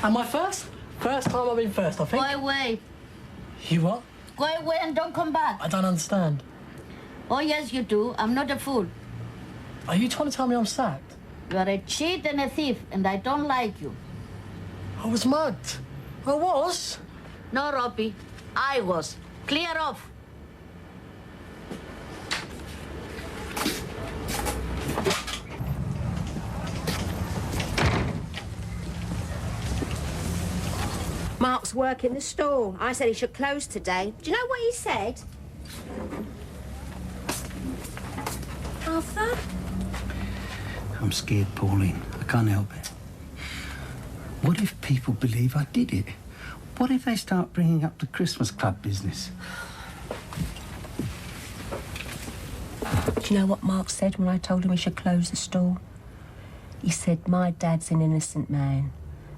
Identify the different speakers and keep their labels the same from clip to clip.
Speaker 1: Am I first? First time I've been first, I think.
Speaker 2: Go away.
Speaker 1: You what?
Speaker 2: Go away and don't come back.
Speaker 1: I don't understand.
Speaker 2: Oh, yes, you do. I'm not a fool.
Speaker 1: Are you trying to tell me I'm sacked?
Speaker 2: You are a cheat and a thief, and I don't like you.
Speaker 1: I was mugged. I was.
Speaker 2: No, Robbie. I was. Clear off.
Speaker 3: Mark's working the store. I said he should close today. Do you know what he said? Arthur?
Speaker 4: I'm scared, Pauline. I can't help it. What if people believe I did it? What if they start bringing up the Christmas club business?
Speaker 3: Do you know what Mark said when I told him he should close the store? He said, my dad's an innocent man.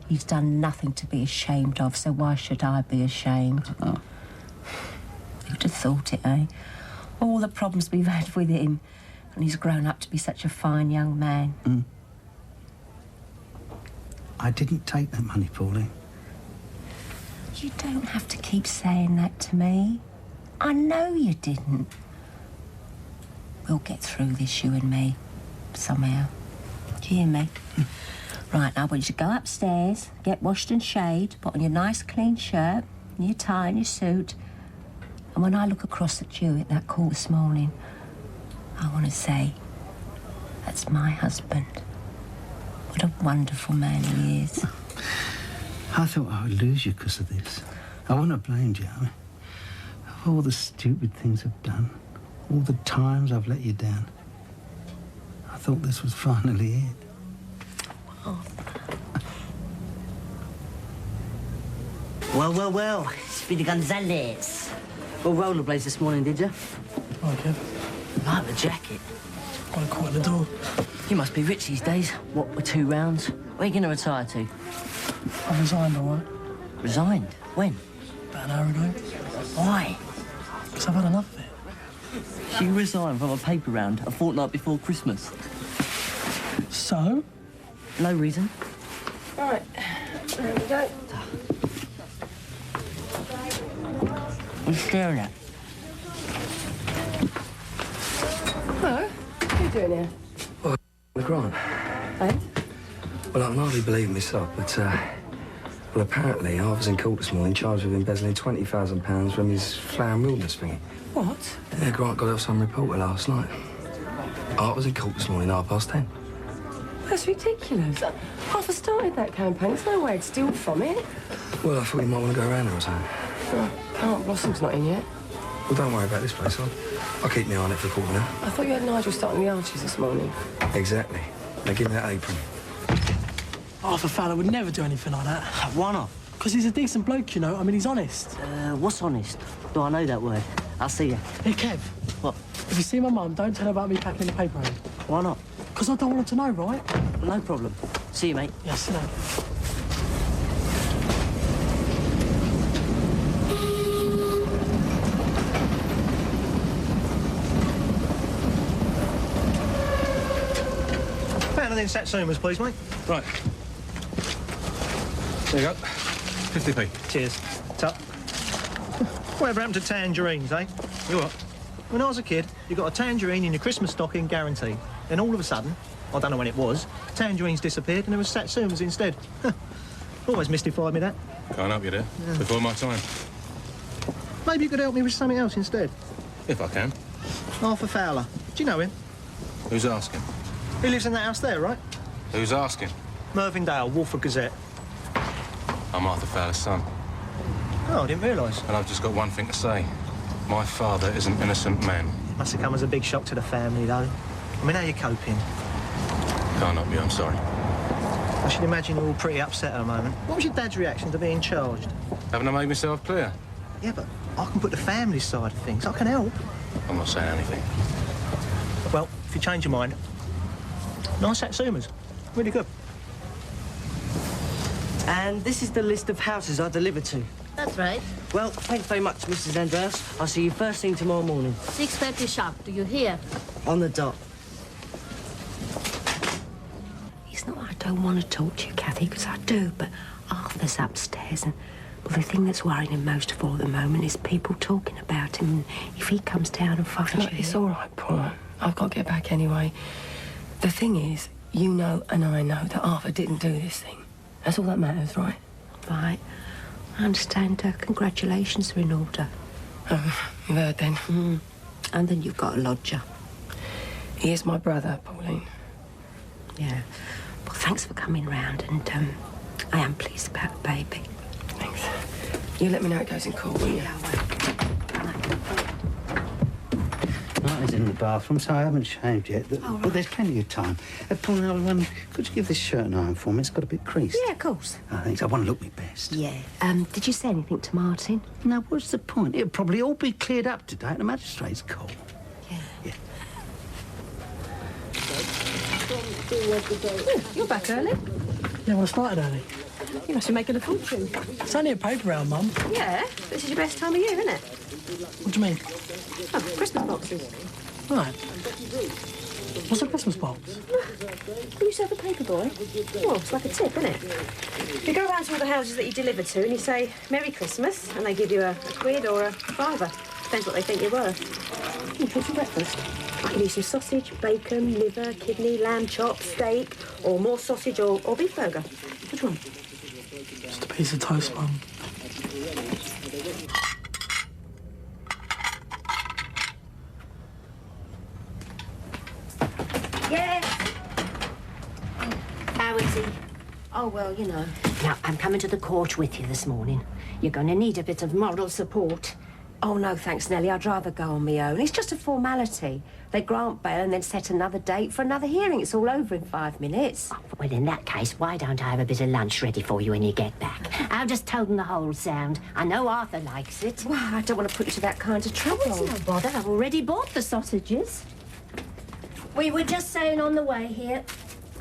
Speaker 3: He's done nothing to be ashamed of, so why should I be ashamed?
Speaker 4: Oh.
Speaker 3: Who'd have thought it, eh? All the problems we've had with him, and he's grown up to be such a fine young man.
Speaker 4: Mm. I didn't take that money, Pauline.
Speaker 3: You don't have to keep saying that to me. I know you didn't. We'll get through this, you and me, somehow. Do you hear me? Right, now I want you to go upstairs, get washed and shaved, put on your nice clean shirt, and your tie and your suit. And when I look across at you at that call this morning, I want to say, that's my husband. What a wonderful man he is.
Speaker 4: I thought I would lose you because of this. I wouldn't have blamed you. I mean, of all the stupid things I've done, all the times I've let you down, I thought this was finally it.
Speaker 5: Well, Speedy Gonzales. Well, rollerblades this morning, did you?
Speaker 1: Oh, Kev.
Speaker 5: Like the jacket.
Speaker 1: Got a call at the door.
Speaker 5: You must be rich these days. What, with 2 rounds? Where are you going to retire to?
Speaker 1: I resigned, all right?
Speaker 5: Resigned? When?
Speaker 1: About an hour ago.
Speaker 5: Why?
Speaker 1: Because I've had enough of it.
Speaker 5: You resigned from a paper round a fortnight before Christmas.
Speaker 1: So?
Speaker 5: No reason.
Speaker 3: Right, there we go.
Speaker 5: What are you staring at?
Speaker 3: Hello, what are you doing here?
Speaker 6: Well, the grant.
Speaker 3: Eh?
Speaker 6: Well, I can hardly believe myself, but, well, apparently I was in court this morning charged with embezzling £20,000 from his flower and wilderness thingy.
Speaker 3: What?
Speaker 6: Yeah, Grant got it off some reporter last night. I was in court this morning, 10:30.
Speaker 7: That's ridiculous. Arthur started that campaign. There's no way I'd steal from it.
Speaker 6: Well, I thought you might want to go around there or something.
Speaker 7: Aunt Blossom's not in yet.
Speaker 6: Well, don't worry about this place. I'll keep my eye on it for a quarter now.
Speaker 7: I thought you had Nigel starting the Archies this morning.
Speaker 6: Exactly. Now give me that apron.
Speaker 1: Arthur Fowler would never do anything like that.
Speaker 5: Why not?
Speaker 1: Because he's a decent bloke, you know. I mean, he's honest.
Speaker 5: What's honest? Do I know that word? I'll see you.
Speaker 1: Hey, Kev.
Speaker 5: What?
Speaker 1: If you see my mum, don't tell her about me packing the paper in.
Speaker 5: Why not?
Speaker 1: Because I don't want her to know, right?
Speaker 5: No problem. See you, mate.
Speaker 1: Yes, sit down.
Speaker 8: Anything Satsumas, please, mate.
Speaker 9: Right. There you go. 50p.
Speaker 8: Cheers. Tup. Whatever happened to tangerines, eh? You what? When I was a kid, you got a tangerine in your Christmas stocking guaranteed. Then all of a sudden, I don't know when it was, tangerines disappeared and there was Satsumas instead. Always mystified me, that.
Speaker 9: Can't help you there. Yeah. Before my time.
Speaker 8: Maybe you could help me with something else instead.
Speaker 9: If I can.
Speaker 8: Arthur Fowler. Do you know him?
Speaker 9: Who's asking?
Speaker 8: He lives in that house there, right?
Speaker 9: Who's asking?
Speaker 8: Mervynedale, Wolford Gazette.
Speaker 9: I'm Arthur Fowler's son.
Speaker 8: Oh, I didn't realise.
Speaker 9: And I've just got one thing to say. My father is an innocent man.
Speaker 8: Must have come as a big shock to the family, though. I mean, how you coping?
Speaker 9: Can't help you, I'm sorry.
Speaker 8: I should imagine you're all pretty upset at the moment. What was your dad's reaction to being charged?
Speaker 9: Haven't I made myself clear?
Speaker 8: Yeah, but I can put the family side of things. I can help.
Speaker 9: I'm not saying anything.
Speaker 8: Well, if you change your mind, nice Satsumas. Really good.
Speaker 5: And this is the list of houses I delivered to.
Speaker 2: That's right.
Speaker 5: Well, thanks very much, Mrs. Andreas. I'll see you first thing tomorrow morning.
Speaker 2: 6:30 sharp. Do you hear?
Speaker 5: On the dot.
Speaker 3: It's not I don't want to talk to you, Kathy, because I do, but Arthur father's upstairs, and well, the thing that's worrying him most of all at the moment is people talking about him. And if he comes down and finds you...
Speaker 7: It's all right, Paula. I've got to get back anyway. The thing is, you know and I know that Arthur didn't do this thing. That's all that matters, right?
Speaker 3: Right. I understand. Congratulations are in order.
Speaker 7: Oh, you've heard then.
Speaker 3: And then you've got a lodger.
Speaker 7: He is my brother, Pauline.
Speaker 3: Yeah. Well, thanks for coming round, and I am pleased about the baby.
Speaker 7: Thanks. You let me know how it goes in court, will you?
Speaker 3: Yeah, I
Speaker 4: Martin's in the bathroom, so I haven't shaved yet. But there's plenty of time. Paul, could you give this shirt an iron for me? It's got a bit creased.
Speaker 3: Yeah, of course.
Speaker 4: Thanks. I want to look my best.
Speaker 3: Yeah. Did you say anything to Martin?
Speaker 4: No, what's the point? It'll probably all be cleared up today at the magistrate's court.
Speaker 3: Yeah.
Speaker 7: You're back early.
Speaker 1: Yeah, well, I started early.
Speaker 7: You must be making a fortune.
Speaker 1: It's only a paper round, Mum.
Speaker 7: Yeah, this is your best time of year, isn't it?
Speaker 1: What do you mean?
Speaker 7: Oh, Christmas boxes.
Speaker 1: Right. What's a Christmas box?
Speaker 7: You serve a paper boy? Well, it's like a tip, isn't it? You go around to all the houses that you deliver to and you say, Merry Christmas, and they give you a quid or a fiver. Depends what they think you're worth. You cook for breakfast. I can use some sausage, bacon, liver, kidney, lamb chop, steak, or more sausage or beef burger. Which one?
Speaker 1: Just a piece of toast, Mum.
Speaker 3: Yes. How is he? Oh, well, you know. Now, I'm coming to the court with you this morning. You're going to need a bit of moral support. Oh, no, thanks, Nellie. I'd rather go on my own. It's just a formality. They grant bail and then set another date for another hearing. It's all over in 5 minutes.
Speaker 2: Oh, well, in that case, why don't I have a bit of lunch ready for you when you get back? I'll just tell them the whole sound. I know Arthur likes it.
Speaker 3: Well, I don't want to put you to that kind of trouble.
Speaker 2: Oh, it's no bother. I've already bought the sausages. We were just saying on the way here,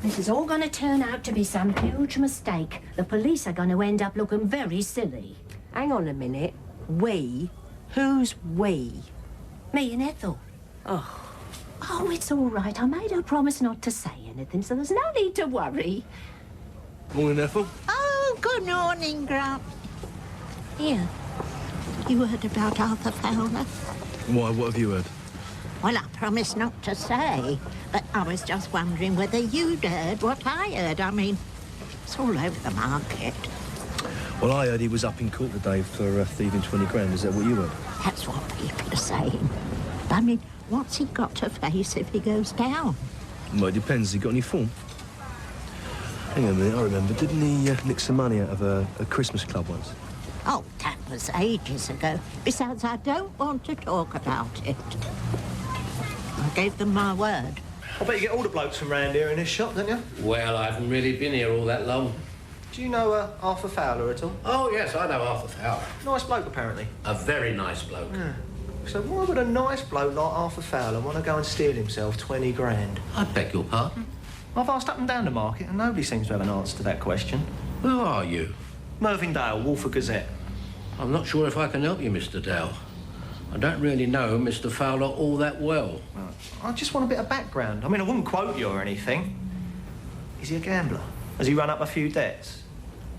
Speaker 2: this is all going to turn out to be some huge mistake. The police are going to end up looking very silly.
Speaker 3: Hang on a minute. We? Who's we?
Speaker 2: Me and Ethel.
Speaker 3: Oh.
Speaker 2: Oh, it's all right. I made her promise not to say anything, so there's no need to worry.
Speaker 10: Morning, Ethel.
Speaker 11: Oh, good morning, Grant. Here, you heard about Arthur Fowler?
Speaker 10: Why, what have you heard?
Speaker 11: Well, I promised not to say, but I was just wondering whether you'd heard what I heard. I mean, it's all over the market.
Speaker 10: Well, I heard he was up in court today for thieving 20 grand. Is that what you heard?
Speaker 11: That's what people are saying. I mean, what's he got to face if he goes down?
Speaker 10: Well, it depends. Has he got any form? Hang on a minute, I remember. Didn't he nick some money out of a Christmas club once?
Speaker 11: Oh, that was ages ago. Besides, I don't want to talk about it. I gave them my word.
Speaker 8: I bet you get all the blokes from round here in this shop, don't you?
Speaker 12: Well, I haven't really been here all that long.
Speaker 8: Do you know Arthur Fowler at all?
Speaker 12: Oh, yes, I know Arthur Fowler.
Speaker 8: Nice bloke, apparently.
Speaker 12: A very nice bloke.
Speaker 8: Yeah. So why would a nice bloke like Arthur Fowler want to go and steal himself 20 grand?
Speaker 12: I beg your pardon?
Speaker 8: I've asked up and down the market and nobody seems to have an answer to that question.
Speaker 12: Who are you?
Speaker 8: Mervyn Dale, Wolfer Gazette.
Speaker 12: I'm not sure if I can help you, Mr. Dale. I don't really know Mr. Fowler all that well.
Speaker 8: Well, I just want a bit of background. I mean, I wouldn't quote you or anything. Is he a gambler? Has he run up a few debts?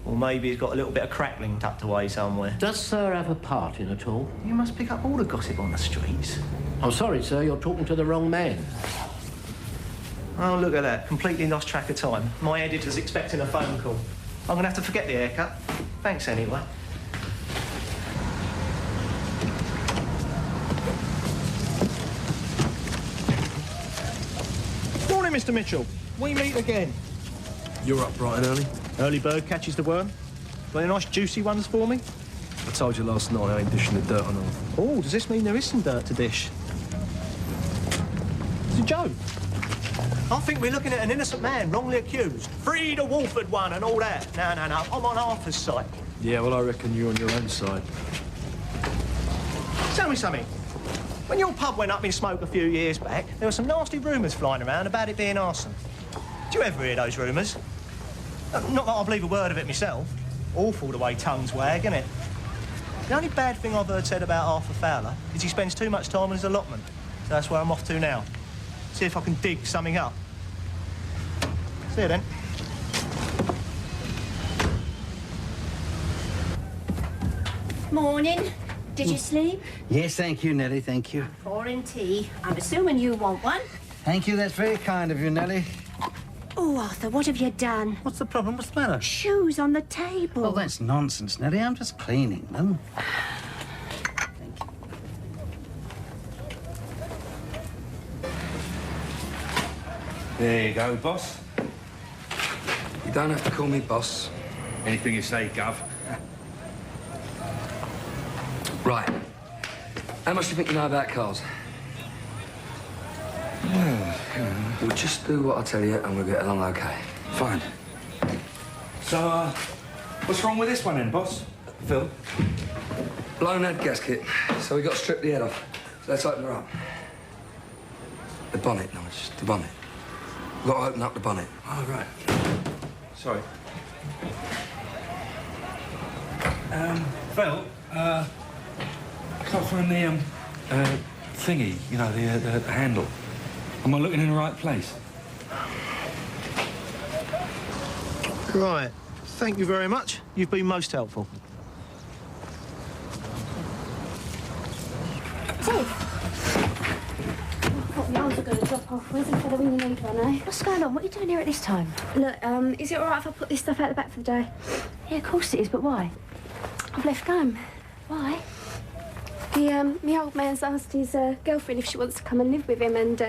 Speaker 8: Or maybe he's got a little bit of crackling tucked away somewhere.
Speaker 12: Does Sir have a part in it all?
Speaker 8: You must pick up all the gossip on the streets.
Speaker 12: I'm sorry, sir, you're talking to the wrong man.
Speaker 8: Oh, look at that. Completely lost track of time. My editor's expecting a phone call. I'm going to have to forget the haircut. Thanks anyway. Morning, Mr. Mitchell. We meet again.
Speaker 10: You're up bright and early?
Speaker 8: Early bird catches the worm. Got any nice juicy ones for me?
Speaker 10: I told you last night I ain't dishing the dirt on all.
Speaker 8: Oh, does this mean there is some dirt to dish? It's a joke. I think we're looking at an innocent man wrongly accused. Free the Wolford one and all that. No, no, no. I'm on Arthur's side.
Speaker 10: Yeah, well, I reckon you're on your own side.
Speaker 8: Tell me something. When your pub went up in smoke a few years back, there were some nasty rumours flying around about it being arson. Do you ever hear those rumours? Not that I believe a word of it myself. Awful the way tongues wag, isn't it? The only bad thing I've heard said about Arthur Fowler is he spends too much time on his allotment. So that's where I'm off to now. See if I can dig something up. See you then.
Speaker 2: Morning. Did you sleep?
Speaker 4: Yes, thank you, Nellie, thank you.
Speaker 2: Pouring tea. I'm assuming you want one.
Speaker 4: Thank you, that's very kind of you, Nellie.
Speaker 2: Oh, Arthur, what have you done?
Speaker 4: What's the problem? What's the matter?
Speaker 2: Shoes on the table.
Speaker 4: Oh, that's nonsense, Nellie. I'm just cleaning them.
Speaker 9: There you go, boss.
Speaker 6: You don't have to call me boss.
Speaker 9: Anything you say, Gov.
Speaker 6: Right. How much do you think you know about cars? We'll just do what I tell you and we'll get along okay.
Speaker 9: Fine. So, what's wrong with this one then, boss? Phil?
Speaker 6: Blown head gasket, so we got to strip the head off. So let's open her up. The bonnet, Nige, the bonnet. We've got to open up the bonnet.
Speaker 9: Oh, right. Sorry. Phil, can't find the, thingy, you know, the handle. Am I looking in the right place?
Speaker 8: Right. Thank you very much. You've been most helpful.
Speaker 7: The arms are going to drop off. Where's the fella when you need one, eh?
Speaker 2: What's going on? What are you doing here at this time?
Speaker 7: Look, is it all right if I put this stuff out the back for the day?
Speaker 2: Yeah, of course it is, but why?
Speaker 7: I've left home.
Speaker 2: Why?
Speaker 7: My old man's asked his girlfriend if she wants to come and live with him, and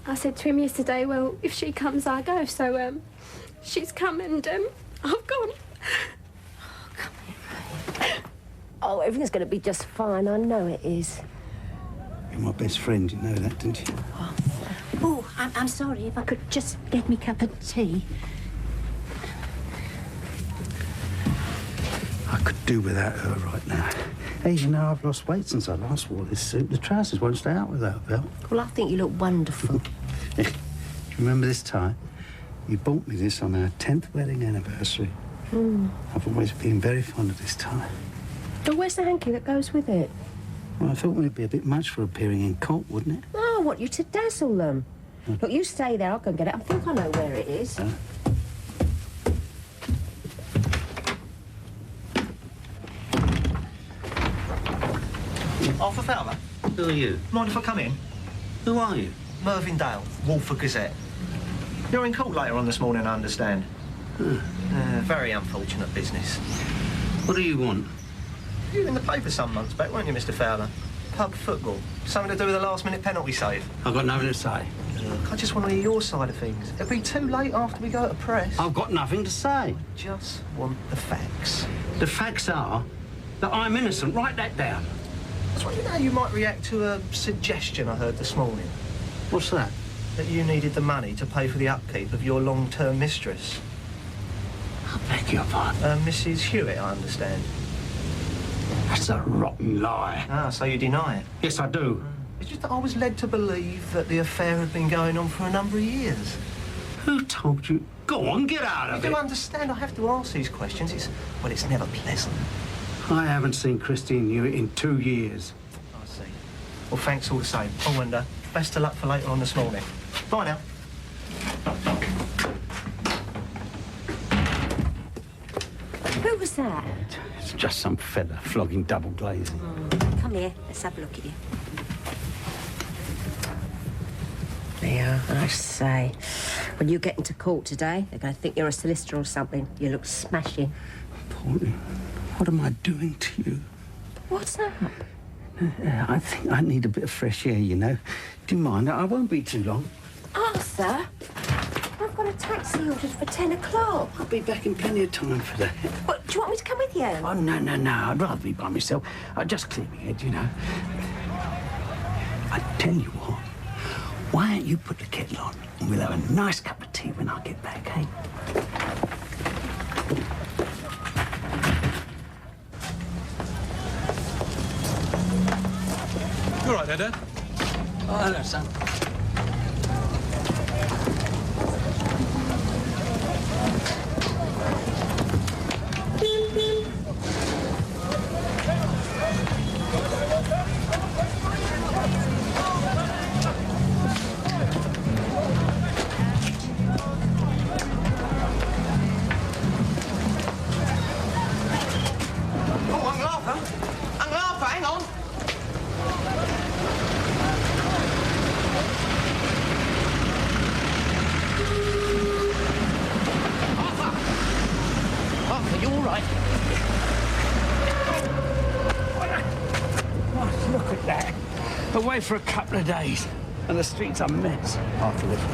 Speaker 7: I said to him yesterday, well, if she comes, I go. So she's come and I've gone.
Speaker 2: Oh, come here. Oh, everything's going to be just fine. I know it is.
Speaker 4: You're my best friend, you know that, don't you?
Speaker 2: Oh, I'm sorry. If I could just get me a cup of tea.
Speaker 4: I could do without her right now. Hey, you know, I've lost weight since I last wore this suit. The trousers won't stay out without a belt.
Speaker 2: Well, I think you look wonderful.
Speaker 4: Do you remember this time? You bought me this on our 10th wedding anniversary. I've always been very fond of this tie.
Speaker 2: Oh, where's the hanky that goes with it?
Speaker 4: Well, I thought it would be a bit much for appearing in court, wouldn't it?
Speaker 2: Oh, I want you to dazzle them. Look, you stay there. I'll go and get it. I think I know where it is.
Speaker 8: Arthur Fowler?
Speaker 4: Who are you?
Speaker 8: Mind if I come in?
Speaker 4: Who are you?
Speaker 8: Mervyn Dale, Wolford Gazette. You're in court later on this morning, I understand. Very unfortunate business.
Speaker 4: What do you want?
Speaker 8: You were in the paper some months back, weren't you, Mr. Fowler? Pub football. Something to do with the last-minute penalty save.
Speaker 4: I've got nothing to say.
Speaker 8: Look, I just want to hear your side of things. It'll be too late after we go to press.
Speaker 4: I've got nothing to say.
Speaker 8: Just want the facts.
Speaker 4: The facts are that I'm innocent. Write that down.
Speaker 8: I was wondering how you might react to a suggestion I heard this morning.
Speaker 4: What's that?
Speaker 8: That you needed the money to pay for the upkeep of your long-term mistress.
Speaker 4: I beg your pardon.
Speaker 8: Mrs. Hewitt, I understand.
Speaker 4: That's a rotten lie.
Speaker 8: Ah, so you deny it?
Speaker 4: Yes, I do.
Speaker 8: It's just that I was led to believe that the affair had been going on for a number of years.
Speaker 4: Who told you? Go on, get out of it.
Speaker 8: You do understand I have to ask these questions. It's never pleasant.
Speaker 4: I haven't seen Christine Hewitt in 2 years.
Speaker 8: I see. Well, thanks all the same. Oh, and best of luck for later on this morning. Bye now.
Speaker 2: Who was that?
Speaker 4: It's just some fella flogging double glazing.
Speaker 2: Come here. Let's have a look at you. Yeah, I say. When you get into court today, they're going to think you're a solicitor or something. You look smashing.
Speaker 4: Pauline, what am I doing to you?
Speaker 2: What's that?
Speaker 4: I think I need a bit of fresh air, you know. Do you mind? I won't be too long.
Speaker 2: Arthur, I've got a taxi ordered for 10 o'clock.
Speaker 4: I'll be back in plenty of time for that.
Speaker 2: What, do you want me to come with you?
Speaker 4: Oh, no. I'd rather be by myself. I'll just clear my head, you know. I tell you what, why don't you put the kettle on and we'll have a nice cup of tea when I get back, eh?
Speaker 9: You all right there, Dad?
Speaker 4: Oh, hello, son. Away for a couple of days, and the streets are a mess.
Speaker 12: Arthur, listen.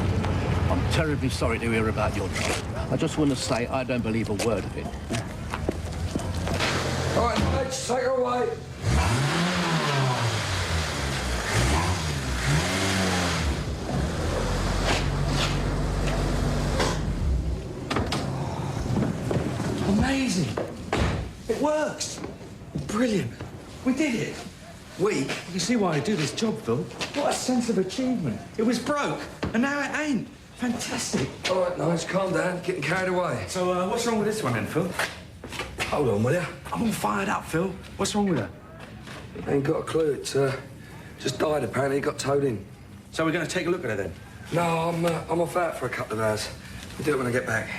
Speaker 12: I'm terribly sorry to hear about your job. I just want to say I don't believe a word of it.
Speaker 6: All right, mates, take her away.
Speaker 9: Amazing. It works. Brilliant. We did it. We? You can see why I do this job, Phil. What a sense of achievement. It was broke, and now it ain't. Fantastic.
Speaker 6: All right, Nige, calm down. Getting carried away.
Speaker 9: So, what's wrong with this one then, Phil?
Speaker 6: Hold on, will you?
Speaker 9: I'm all fired up, Phil. What's wrong with her?
Speaker 6: Ain't got a clue. It's just died, apparently. Got towed in.
Speaker 9: So we're going to take a look at her then?
Speaker 6: No, I'm off out for a couple of hours. We'll do it when I get back.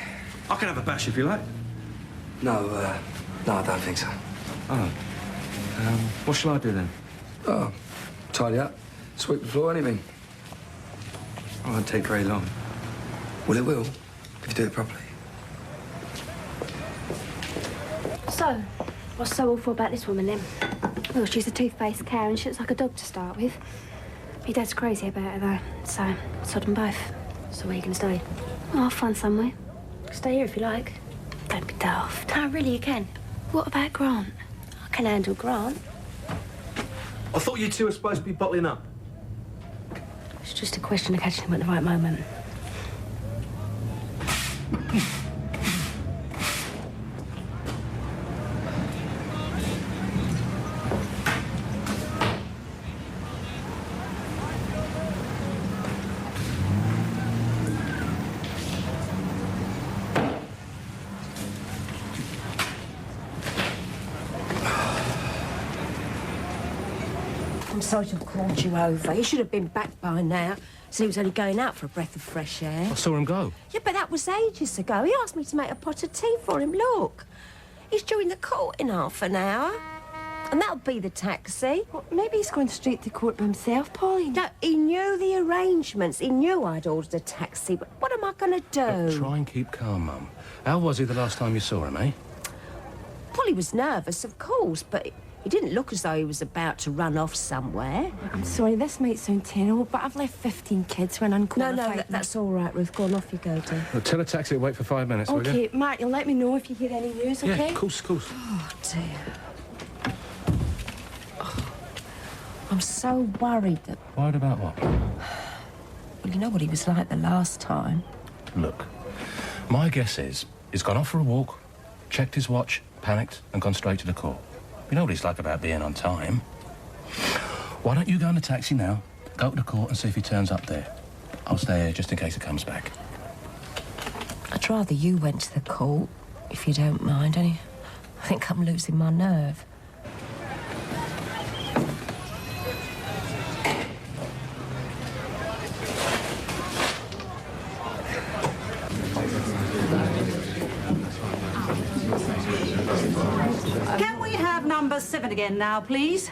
Speaker 9: I can have a bash if you like.
Speaker 6: No, no, I don't think so.
Speaker 9: Oh. What shall I do then?
Speaker 6: Oh, tidy up, sweep the floor, anything.
Speaker 9: Oh, it won't take very long.
Speaker 6: Well, it will, if you do it properly.
Speaker 13: So, what's so awful about this woman, then? Well, she's a two-faced cow and she looks like a dog to start with. Your dad's crazy about her, though, so sod them both. So where are you going to stay? Oh, I'll find somewhere. Stay here if you like. Don't be daft. No, really, you can. What about Grant? I can handle Grant.
Speaker 10: I thought you two were supposed to be bottling up.
Speaker 13: It's just a question of catching him at the right moment.
Speaker 3: I'm sorry to have called you over. You should have been back by now. So he was only going out for a breath of fresh air.
Speaker 12: I saw him go.
Speaker 3: Yeah, but that was ages ago. He asked me to make a pot of tea for him. Look, he's due in the court in half an hour. And that'll be the taxi.
Speaker 13: Well, maybe he's going straight to court by himself, Pauline.
Speaker 3: No, he knew the arrangements. He knew I'd ordered a taxi. But what am I going to do?
Speaker 12: Try and keep calm, Mum. How was he the last time you saw him, eh?
Speaker 3: Well, he was nervous, of course, but he didn't look as though he was about to run off somewhere.
Speaker 13: I'm sorry, this might sound terrible, but I've left 15 kids when unqualified.
Speaker 3: No, that's all right, Ruth. Go on, off you go, dear.
Speaker 12: Well, tell a taxi to wait for 5 minutes, will you?
Speaker 13: OK, Mark, you'll let me know if you hear any news, OK?
Speaker 12: Yeah, of course.
Speaker 3: Oh, dear. Oh, I'm so worried that...
Speaker 12: Worried about what?
Speaker 3: Well, you know what he was like the last time.
Speaker 12: Look, my guess is he's gone off for a walk, checked his watch, panicked, and gone straight to the court. You know what he's like about being on time. Why don't you go in the taxi now, go to the court and see if he turns up there. I'll stay here just in case he comes back.
Speaker 3: I'd rather you went to the court, if you don't mind. I think I'm losing my nerve.
Speaker 14: Can we have number 7 again now, please?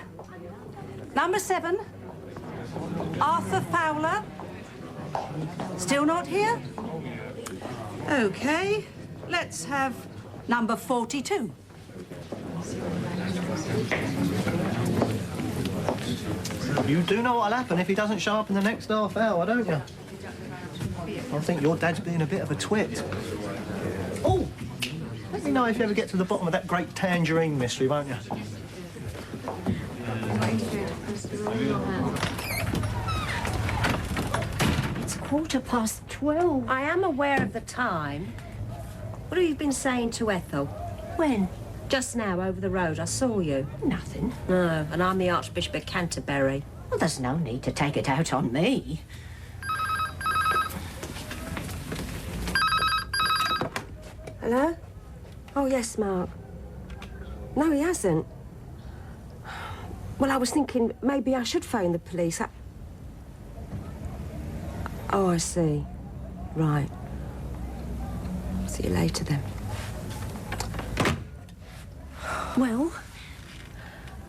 Speaker 14: Number 7. Arthur Fowler. Still not here? OK. Let's have number 42.
Speaker 8: You do know what'll happen if he doesn't show up in the next half hour, don't you? I think your dad's being a bit of a twit. Oh! Let me know if you ever get to the bottom of that great tangerine mystery, won't you?
Speaker 3: It's 12:15. I am aware of the time. What have you been saying to Ethel?
Speaker 13: When?
Speaker 3: Just now, over the road. I saw you.
Speaker 13: Nothing.
Speaker 3: No, and I'm the Archbishop of Canterbury.
Speaker 2: Well, there's no need to take it out on me.
Speaker 13: Hello? Oh, yes, Mark. No, he hasn't. Well, I was thinking maybe I should phone the police. Oh, I see. Right. See you later, then.
Speaker 3: Well,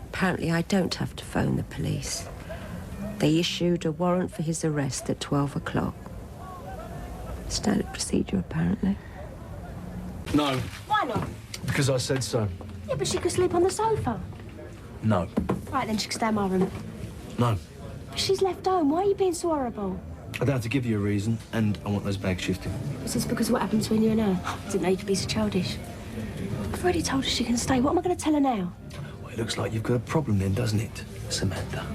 Speaker 3: apparently I don't have to phone the police. They issued a warrant for his arrest at 12 o'clock. Standard procedure, apparently.
Speaker 10: No,
Speaker 13: Why not?
Speaker 10: because I said so.
Speaker 13: Yeah, but she could sleep on the sofa.
Speaker 10: No.
Speaker 13: Right, then she can stay in my room.
Speaker 10: No.
Speaker 13: She's left home. Why are you being so horrible?
Speaker 10: I don't have to give you a reason, and I want those bags shifted.
Speaker 13: Is this because of what happened between you and her? Didn't need to be so childish. I've already told her she can stay. What am I going to tell her now?
Speaker 10: Well, it looks like you've got a problem then, doesn't it, Samantha?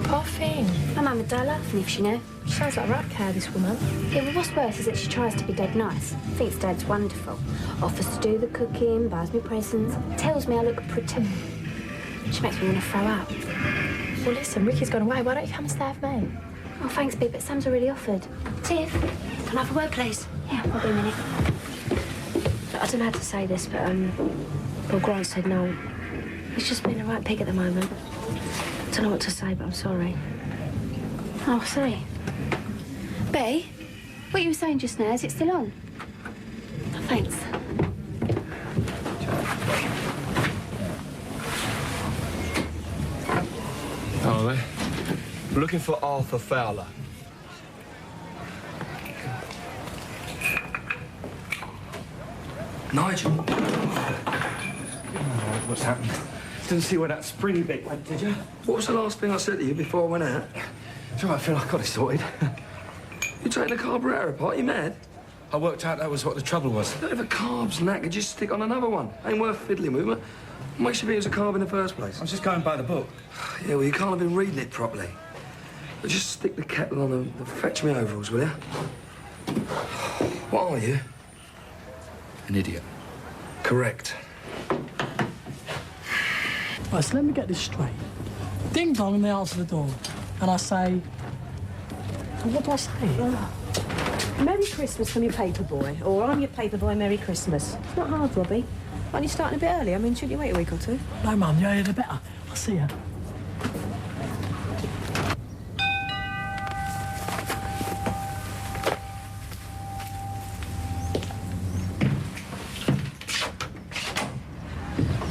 Speaker 13: Poor thing. My mum would die laughing if she knew. She sounds like a rat cow, this woman. Yeah, well, what's worse is that she tries to be dead nice. Thinks Dad's wonderful. Offers to do the cooking, buys me presents, tells me I look pretty. She makes me want to throw up. Well, listen, Ricky's gone away. Why don't you come and stay with me? Oh, thanks, Bea, but Sam's already offered. Tiff, can I have a word, please? Yeah, I'll be a minute. I don't know how to say this, but, well, Grant said no. He's just being a right pig at the moment. I don't know what to say, but I'm sorry. Oh, sorry. Bea, what you were saying just now, is it still on? Oh, thanks.
Speaker 10: Are they? We're looking for Arthur Fowler.
Speaker 6: Nigel? Oh, what's happened? Didn't see where that springy bit went, did you? What was the last thing I said to you before I went out? It's all right, Phil, I got it sorted. You taking the carburetor apart? You mad?
Speaker 9: I worked out that was what the trouble was.
Speaker 6: If the carb's knackered, just stick on another one. Ain't worth fiddling with, What makes you think it was a carb in the first place?
Speaker 9: I was just going by the book.
Speaker 6: Yeah, well, you can't have been reading it properly. But just stick the kettle on and fetch me overalls, will you? What are you?
Speaker 9: An idiot.
Speaker 6: Correct.
Speaker 1: Right, so let me get this straight. Ding dong, and they answer the door. And I say, what do I say?
Speaker 7: Merry Christmas from your paperboy, or I'm your paperboy, Merry Christmas. It's not hard, Robbie. Aren't you starting a bit early? I mean, shouldn't you wait a week or two?
Speaker 1: No, Mum, the earlier the better. I'll see you.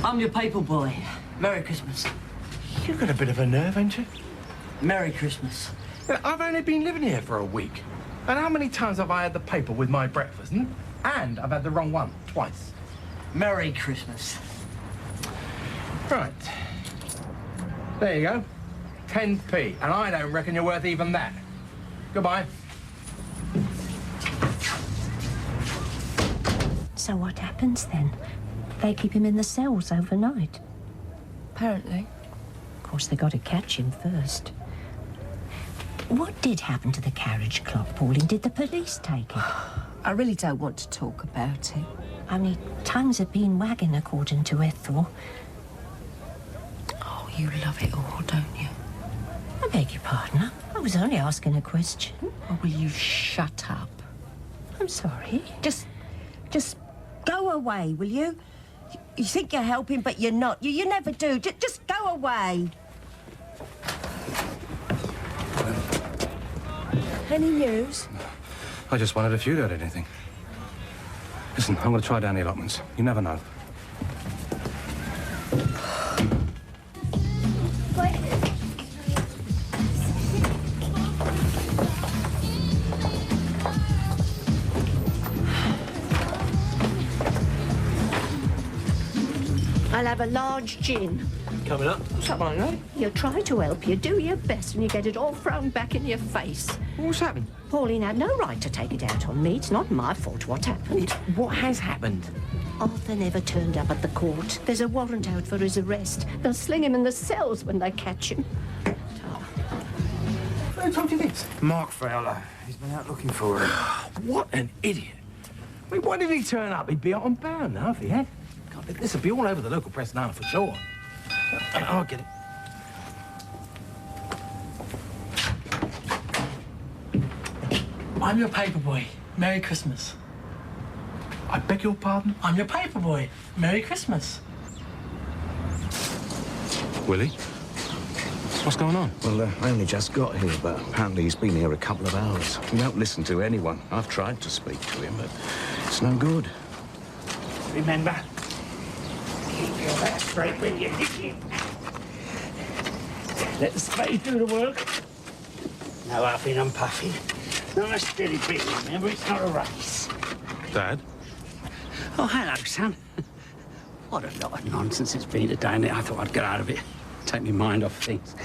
Speaker 5: I'm your paper boy. Merry Christmas.
Speaker 9: You've got a bit of a nerve, ain't you?
Speaker 5: Merry Christmas.
Speaker 9: I've only been living here for a week. And how many times have I had the paper with my breakfast? And I've had the wrong one twice.
Speaker 5: Merry Christmas.
Speaker 9: Right. There you go. 10p. And I don't reckon you're worth even that. Goodbye.
Speaker 3: So what happens then? They keep him in the cells overnight?
Speaker 13: Apparently.
Speaker 3: Of course, they got to catch him first. What did happen to the carriage clock, Pauline? Did the police take it?
Speaker 15: I really don't want to talk about it.
Speaker 3: Only tongues have been wagging, according to Ethel.
Speaker 15: Oh, you love it all, don't you?
Speaker 3: I beg your pardon. I was only asking a question.
Speaker 15: Oh, will you shut up?
Speaker 3: I'm sorry.
Speaker 15: Just go away, will you? You think you're helping, but you're not. You never do. Just go away.
Speaker 7: Any news?
Speaker 12: I just wondered if you'd heard anything. Listen, I'm going to try down the allotments. You never know.
Speaker 2: I'll have a large gin.
Speaker 8: Coming up. What's up, mate?
Speaker 2: You try to help, you do your best, and you get it all thrown back in your face.
Speaker 8: What's happened?
Speaker 2: Pauline had no right to take it out on me. It's not my fault what happened.
Speaker 8: What has happened?
Speaker 2: Arthur never turned up at the court. There's a warrant out for his arrest. They'll sling him in the cells when they catch him.
Speaker 9: Who told you this?
Speaker 6: Mark Fowler. He's been out looking for him.
Speaker 9: What an idiot. I mean, why did he turn up? He'd be out on bail now if he had. God, this would be all over the local press now for sure. I'll get it.
Speaker 1: I'm your paperboy. Merry Christmas.
Speaker 9: I beg your pardon?
Speaker 1: I'm your paperboy. Merry Christmas.
Speaker 12: Willie? What's going on?
Speaker 16: Well, I only just got here, but apparently he's been here a couple of hours. He won't listen to anyone. I've tried to speak to him, but it's no good.
Speaker 9: Remember, keep your back straight when you're digging. Let the spade do the work. No huffing and puffing. Nice steady beat, remember? It's not a race.
Speaker 12: Dad?
Speaker 17: Oh, hello, son.
Speaker 4: What a lot of nonsense it's been today, and I thought I'd get out of it, take my mind off things.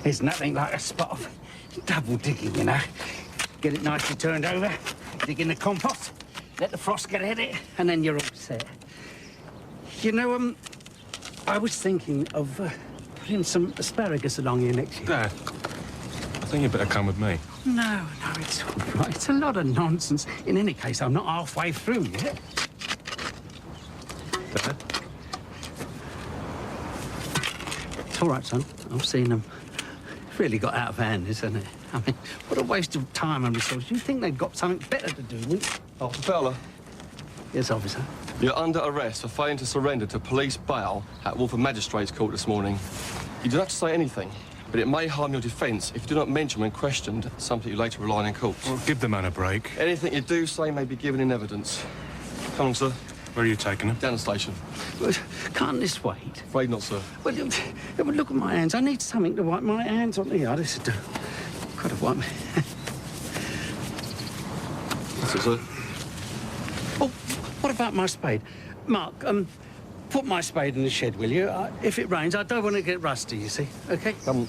Speaker 4: There's nothing like a spot of double digging, you know. Get it nicely turned over, dig in the compost, let the frost get at it, and then you're all set. You know, I was thinking of putting some asparagus along here next year.
Speaker 12: Dad, I think you'd better come with me.
Speaker 4: No, it's all right. It's a lot of nonsense. In any case, I'm not halfway through yet.
Speaker 12: Dad?
Speaker 4: It's all right, son. I've seen them. Really got out of hand, isn't it? I mean, what a waste of time and resources. You'd think they'd got something better to do, wouldn't you?
Speaker 17: Officer Fowler.
Speaker 4: Yes, officer.
Speaker 17: You're under arrest for failing to surrender to police bail at Wolford Magistrates Court this morning. You don't have to say anything, but it may harm your defence if you do not mention when questioned something you later rely on in court.
Speaker 12: Well, give the man a break.
Speaker 17: Anything you do say may be given in evidence. Come on, sir.
Speaker 12: Where are you taking him?
Speaker 17: Down the station.
Speaker 4: Well, can't this wait?
Speaker 17: Afraid not, sir.
Speaker 4: Well, look at my hands. I need something to wipe my hands on. Here, I just got to wipe my...
Speaker 17: That's it, sir.
Speaker 4: Oh, what about my spade? Mark, put my spade in the shed, will you? If it rains, I don't want to get rusty, you see, OK?
Speaker 17: Come